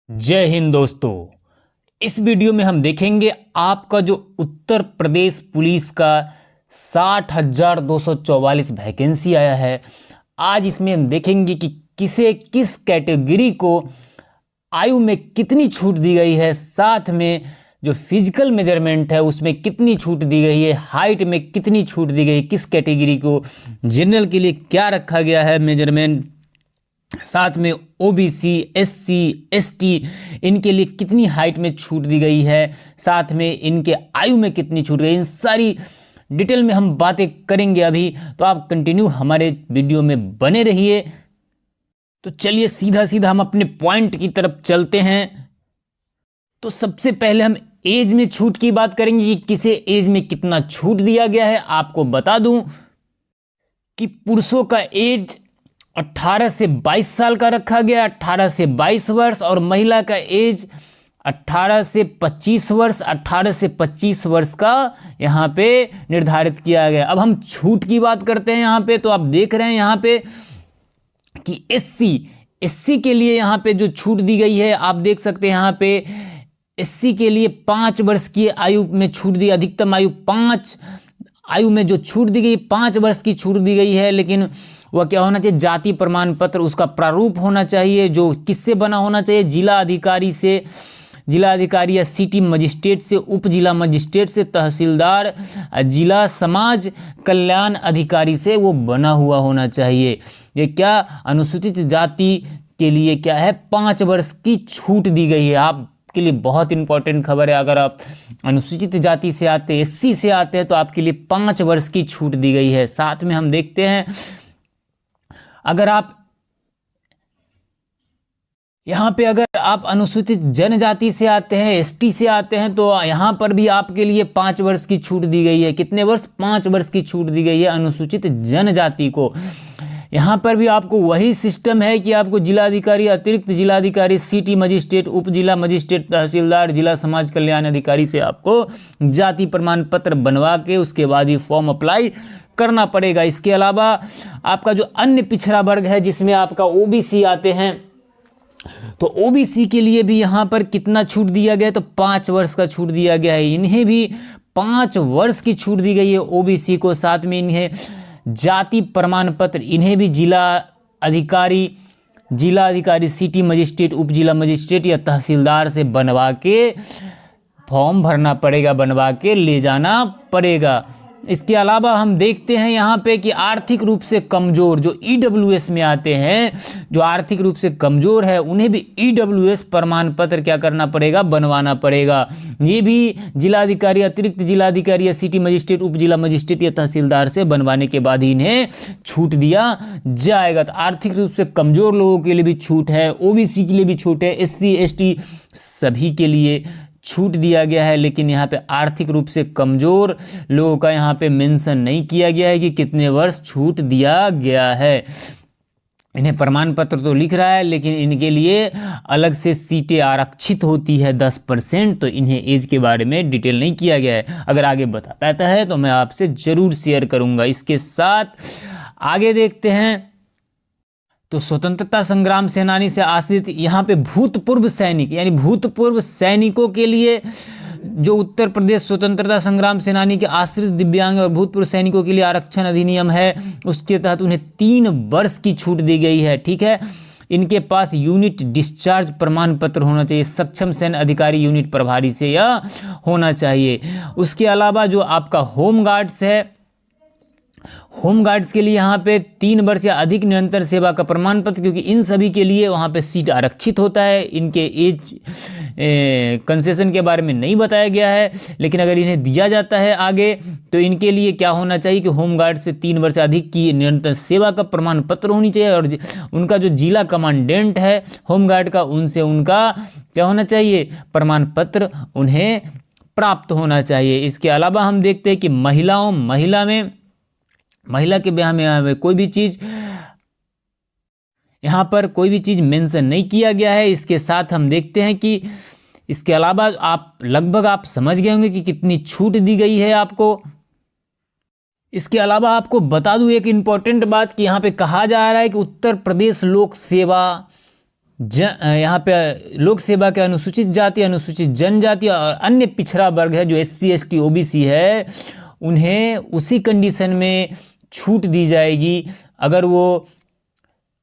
जय हिंद दोस्तों। इस वीडियो में हम देखेंगे आपका जो उत्तर प्रदेश पुलिस का 60,244 वैकेंसी आया है। आज इसमें हम देखेंगे कि किसे किस कैटेगरी को आयु में कितनी छूट दी गई है, साथ में जो फिजिकल मेजरमेंट है उसमें कितनी छूट दी गई है, हाइट में कितनी छूट दी गई, किस कैटेगरी को जनरल के लिए क्या रखा गया है मेजरमेंट, साथ में ओबीसी, एससी, एसटी इनके लिए कितनी हाइट में छूट दी गई है, साथ में इनके आयु में कितनी छूट गई, इन सारी डिटेल में हम बातें करेंगे अभी। तो आप कंटिन्यू हमारे वीडियो में बने रहिए। तो चलिए सीधा सीधा हम अपने पॉइंट की तरफ चलते हैं। तो सबसे पहले हम एज में छूट की बात करेंगे कि किसे एज में कितना छूट दिया गया है। आपको बता दूं कि पुरुषों का एज 18 से 22 साल का रखा गया, 18 से 22 वर्ष, और महिला का एज 18 से 25 वर्ष, 18 से 25 वर्ष का यहाँ पे निर्धारित किया गया। अब हम छूट की बात करते हैं यहाँ पे। तो आप देख रहे हैं यहाँ पे कि एससी के लिए यहाँ पे जो छूट दी गई है, आप देख सकते हैं यहाँ पे एससी के लिए 5 वर्ष की आयु में छूट दी, अधिकतम आयु 5 आयु में जो छूट दी गई 5 वर्ष की छूट दी गई है। लेकिन वह क्या होना चाहिए, जाति प्रमाण पत्र उसका प्रारूप होना चाहिए, जो किससे बना होना चाहिए, जिला अधिकारी से, जिला अधिकारी या सिटी मजिस्ट्रेट से, उप जिला मजिस्ट्रेट से, तहसीलदार, जिला समाज कल्याण अधिकारी से वो बना हुआ होना चाहिए। ये क्या अनुसूचित जाति के लिए क्या है, 5 वर्ष की छूट दी गई है। आप के लिए बहुत इंपॉर्टेंट खबर है। अगर आप अनुसूचित जाति से आते हैं, एससी से आते हैं, तो आपके लिए 5 वर्ष की छूट दी गई है। साथ में हम देखते हैं अगर आप यहाँ पे अगर आप अनुसूचित जनजाति से आते हैं, एसटी से आते हैं, तो यहाँ पर भी आपके लिए 5 वर्ष की छूट दी गई है। कितने वर्ष? 5 वर्ष की छूट दी गई है अनुसूचित जनजाति को। यहाँ पर भी आपको वही सिस्टम है कि आपको जिलाधिकारी, अतिरिक्त जिलाधिकारी, सिटी मजिस्ट्रेट, उप जिला मजिस्ट्रेट, तहसीलदार, जिला समाज कल्याण अधिकारी से आपको जाति प्रमाण पत्र बनवा के उसके बाद ही फॉर्म अप्लाई करना पड़ेगा। इसके अलावा आपका जो अन्य पिछड़ा वर्ग है जिसमें आपका ओबीसी आते हैं, तो ओबीसी के लिए भी यहाँ पर कितना छूट दिया गया है, तो 5 वर्ष का छूट दिया गया है। इन्हें भी 5 वर्ष की छूट दी गई है ओबीसी को। साथ में इन्हें जाति प्रमाण पत्र, इन्हें भी जिला अधिकारी, सिटी मजिस्ट्रेट, उप जिला मजिस्ट्रेट या तहसीलदार से बनवा के फॉर्म भरना पड़ेगा, बनवा के ले जाना पड़ेगा। इसके अलावा हम देखते हैं यहाँ पे कि आर्थिक रूप से कमज़ोर जो ईडब्ल्यूएस में आते हैं, जो आर्थिक रूप से कमज़ोर है, उन्हें भी ईडब्ल्यूएस प्रमाण पत्र क्या करना पड़ेगा, बनवाना पड़ेगा। ये भी जिलाधिकारी, अतिरिक्त जिलाधिकारी या सिटी मजिस्ट्रेट, उप जिला मजिस्ट्रेट या तहसीलदार से बनवाने के बाद ही इन्हें छूट दिया जाएगा। तो आर्थिक रूप से कमज़ोर लोगों के लिए भी छूट है, ओबीसी के लिए भी छूट है, एससी एसटी सभी के लिए छूट दिया गया है। लेकिन यहाँ पे आर्थिक रूप से कमज़ोर लोगों का यहाँ पे मेंशन नहीं किया गया है कि कितने वर्ष छूट दिया गया है। इन्हें प्रमाण पत्र तो लिख रहा है, लेकिन इनके लिए अलग से सीटें आरक्षित होती है 10%, तो इन्हें एज के बारे में डिटेल नहीं किया गया है। अगर आगे बताता है तो मैं आपसे ज़रूर शेयर करूँगा। इसके साथ आगे देखते हैं। तो स्वतंत्रता संग्राम सेनानी से आश्रित यहाँ पे भूतपूर्व सैनिक, यानी भूतपूर्व सैनिकों के लिए जो उत्तर प्रदेश स्वतंत्रता संग्राम सेनानी के आश्रित दिव्यांग और भूतपूर्व सैनिकों के लिए आरक्षण अधिनियम है, उसके तहत उन्हें 3 वर्ष की छूट दी गई है। ठीक है, इनके पास यूनिट डिस्चार्ज प्रमाण पत्र होना चाहिए, सक्षम सैन्य अधिकारी यूनिट प्रभारी से यह होना चाहिए। उसके अलावा जो आपका होमगार्ड्स है, होमगार्ड्स के लिए यहाँ पे 3 वर्ष या अधिक निरंतर सेवा का प्रमाण पत्र, क्योंकि इन सभी के लिए वहाँ पे सीट आरक्षित होता है। इनके एज कंसेशन के बारे में नहीं बताया गया है, लेकिन अगर इन्हें दिया जाता है आगे तो इनके लिए क्या होना चाहिए कि होमगार्ड से 3 वर्ष अधिक की निरंतर सेवा का प्रमाण पत्र होनी चाहिए, और उनका जो जिला कमांडेंट है होमगार्ड का, उनसे उनका क्या होना चाहिए, प्रमाण पत्र उन्हें प्राप्त होना चाहिए। इसके अलावा हम देखते हैं कि महिला के ब्याह में कोई भी चीज़, यहाँ पर कोई भी चीज़ मेंशन नहीं किया गया है। इसके साथ हम देखते हैं कि इसके अलावा आप लगभग आप समझ गए होंगे कि कितनी छूट दी गई है आपको। इसके अलावा आपको बता दूं एक इम्पॉर्टेंट बात कि यहाँ पे कहा जा रहा है कि उत्तर प्रदेश लोक सेवा यहाँ पे लोक सेवा के अनुसूचित जाति, अनुसूचित जनजाति और अन्य पिछड़ा वर्ग है जो SC ST OBC है, उन्हें उसी कंडीशन में छूट दी जाएगी अगर वो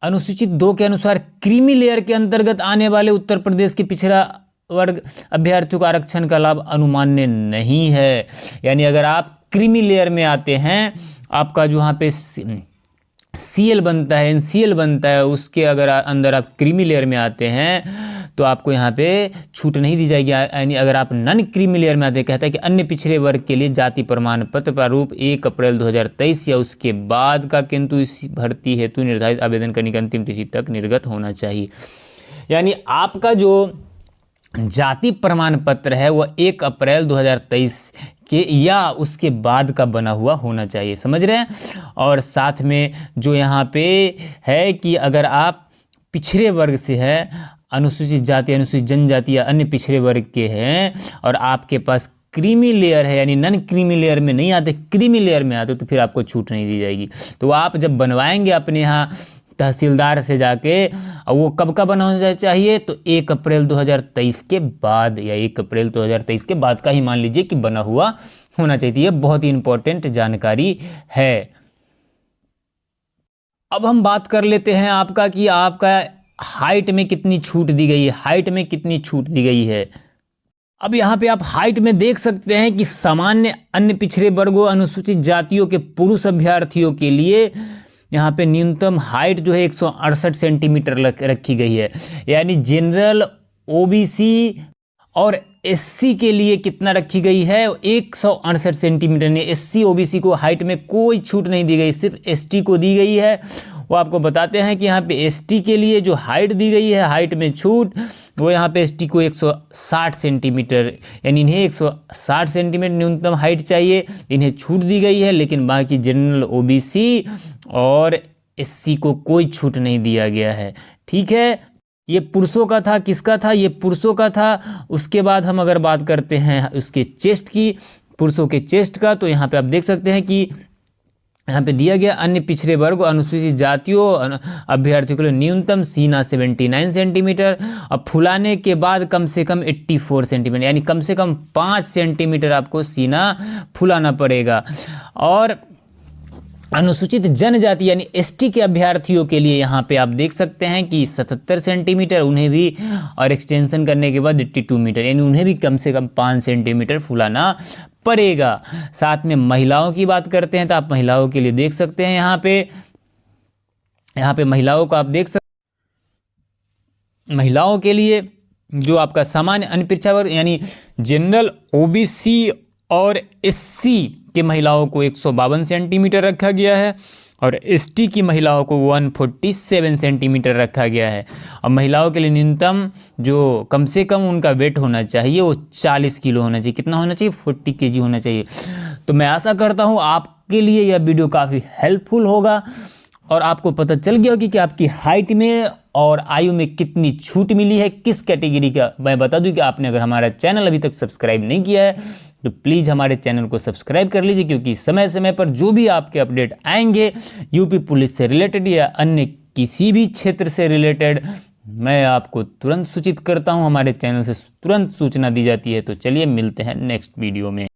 अनुसूचित 2 के अनुसार क्रीमी लेयर के अंतर्गत आने वाले उत्तर प्रदेश के पिछड़ा वर्ग अभ्यर्थियों को आरक्षण का लाभ अनुमान्य नहीं है। यानी अगर आप क्रीमी लेयर में आते हैं, आपका जो यहाँ पे CL बनता है, NCL बनता है, उसके अगर अंदर आप क्रीमी लेयर में आते हैं तो आपको यहाँ पे छूट नहीं दी जाएगी। यानी अगर आप नॉन क्रीमी लेयर में आते हैं, कहता है कि अन्य पिछड़े वर्ग के लिए जाति प्रमाण पत्र प्रारूप 1 अप्रैल 2023 या उसके बाद का किंतु इस भर्ती हेतु निर्धारित आवेदन करने की अंतिम तिथि तक निर्गत होना चाहिए। यानी आपका जो जाति प्रमाण पत्र है वह 1 अप्रैल 2023 के या उसके बाद का बना हुआ होना चाहिए, समझ रहे हैं। और साथ में जो यहाँ पे है कि अगर आप पिछड़े वर्ग से हैं, अनुसूचित जाति, अनुसूचित जनजाति या अन्य पिछड़े वर्ग के हैं और आपके पास क्रीमी लेयर है, यानी नॉन क्रीमी लेयर में नहीं आते, क्रीमी लेयर में आते, तो फिर आपको छूट नहीं दी जाएगी। तो आप जब बनवाएंगे अपने यहाँ तहसीलदार से जाके, और वो कब का बना होना चाहिए, तो 1 अप्रैल 2023 के बाद या 1 अप्रैल 2023 के बाद का ही मान लीजिए कि बना हुआ होना चाहिए। ये बहुत ही इंपॉर्टेंट जानकारी है। अब हम बात कर लेते हैं आपका कि आपका हाइट में कितनी छूट दी गई है, हाइट में कितनी छूट दी गई है। अब यहाँ पे आप हाइट में देख सकते हैं कि सामान्य अन्य पिछड़े वर्गों, अनुसूचित जातियों के पुरुष अभ्यर्थियों के लिए यहाँ पे न्यूनतम हाइट जो है 168 सेंटीमीटर रखी गई है। यानी जनरल, OBC और SC के लिए कितना रखी गई है, 168 सेंटीमीटर ने। SC OBC को हाइट में कोई छूट नहीं दी गई, सिर्फ ST को दी गई है। वो आपको बताते हैं कि यहाँ पे ST के लिए जो हाइट दी गई है, हाइट में छूट, वो यहाँ पे ST को 160 सेंटीमीटर, यानी इन्हें 160 सेंटीमीटर न्यूनतम हाइट चाहिए, इन्हें छूट दी गई है। लेकिन बाकी जनरल, OBC और SC को कोई छूट नहीं दिया गया है। ठीक है, ये पुरुषों का था। किसका था? ये पुरुषों का था। उसके बाद हम अगर बात करते हैं उसके चेस्ट की, पुरुषों के चेस्ट का, तो यहाँ पे आप देख सकते हैं कि यहाँ पे दिया गया अन्य पिछड़े वर्ग अनुसूचित जातियों अभ्यर्थियों के लिए न्यूनतम सीना 79 सेंटीमीटर और फुलाने के बाद कम से कम 84 सेंटीमीटर, यानी कम से कम 5 सेंटीमीटर आपको सीना फुलाना पड़ेगा। और अनुसूचित जनजाति यानी ST के अभ्यर्थियों के लिए यहाँ पे आप देख सकते हैं कि 77 सेंटीमीटर उन्हें भी, और एक्सटेंशन करने के बाद 82 मीटर, यानी उन्हें भी कम से कम 5 सेंटीमीटर फुलाना पड़ेगा। साथ में महिलाओं की बात करते हैं तो आप महिलाओं के लिए देख सकते हैं यहाँ पे महिलाओं को आप देख सकते, महिलाओं के लिए जो आपका सामान्य अनपिछड़ा वर्ग यानी जनरल, OBC और SC की महिलाओं को 152 सेंटीमीटर रखा गया है और ST की महिलाओं को 147 सेंटीमीटर रखा गया है। और महिलाओं के लिए न्यूनतम जो कम से कम उनका वेट होना चाहिए वो 40 किलो होना चाहिए। कितना होना चाहिए? 40 kg होना चाहिए। तो मैं आशा करता हूँ आपके लिए यह वीडियो काफ़ी हेल्पफुल होगा और आपको पता चल गया होगा कि आपकी हाइट में और आयु में कितनी छूट मिली है, किस कैटेगरी का। मैं बता दूं कि आपने अगर हमारा चैनल अभी तक सब्सक्राइब नहीं किया है तो प्लीज़ हमारे चैनल को सब्सक्राइब कर लीजिए, क्योंकि समय समय पर जो भी आपके अपडेट आएंगे यूपी पुलिस से रिलेटेड या अन्य किसी भी क्षेत्र से रिलेटेड, मैं आपको तुरंत सूचित करता हूं, हमारे चैनल से तुरंत सूचना दी जाती है। तो चलिए मिलते हैं नेक्स्ट वीडियो में।